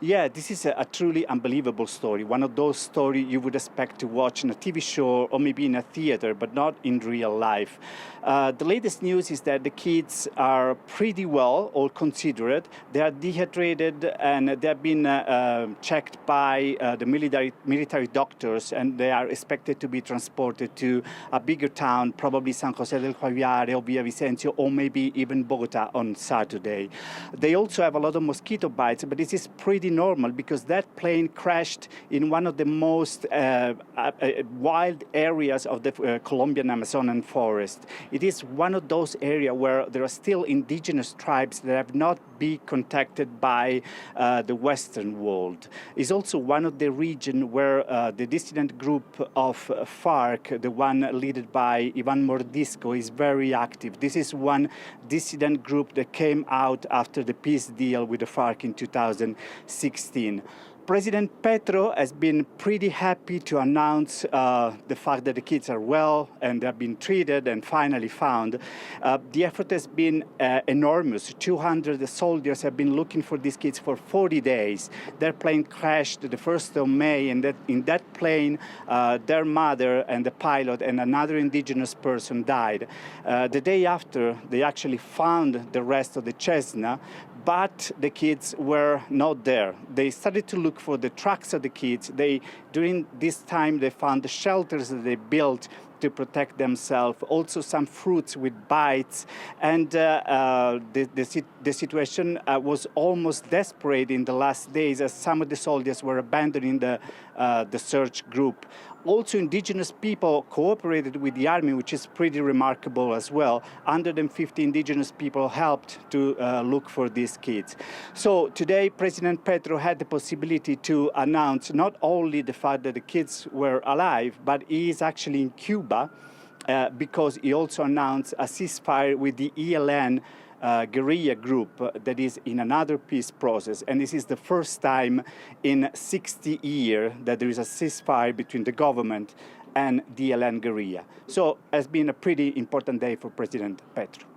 Yeah, this is a truly unbelievable story. One of those stories you would expect to watch in a TV show or maybe in a theater, but not in real life. The latest news is that the kids are pretty well, all considered. They are dehydrated and they have been checked by the military doctors, and they are expected to be transported to a bigger town, probably San Jose del Guaviare or Villavicencio, or maybe even Bogota on Saturday. They also have a lot of mosquito bites, but this is pretty normal because that plane crashed in one of the most wild areas of the Colombian Amazonian forest. It is one of those areas where there are still indigenous tribes that have not been contacted by the Western world. It's also one of the regions where the dissident group of FARC, the one led by Ivan Mordisco, is very active. This is one dissident group that came out after the peace deal with the FARC in 2016. President Petro has been pretty happy to announce the fact that the kids are well and they've been treated and finally found. The effort has been enormous. 200 soldiers have been looking for these kids for 40 days. Their plane crashed the 1st of May, and in that plane, their mother and the pilot and another indigenous person died. The day after, they actually found the rest of the Cessna, but the kids were not there. They started to look for the tracks of the kids. During this time, they found the shelters that they built to protect themselves, also some fruits with bites. And the situation was almost desperate in the last days, as some of the soldiers were abandoning the search group. Also, indigenous people cooperated with the army, which is pretty remarkable as well. 150 indigenous people helped to look for these kids. So today, President Petro had the possibility to announce not only the fact that the kids were alive, but he is actually in Cuba because he also announced a ceasefire with the ELN guerrilla group that is in another peace process. And this is the first time in 60 years that there is a ceasefire between the government and the ELN guerrilla. So it's been a pretty important day for President Petro.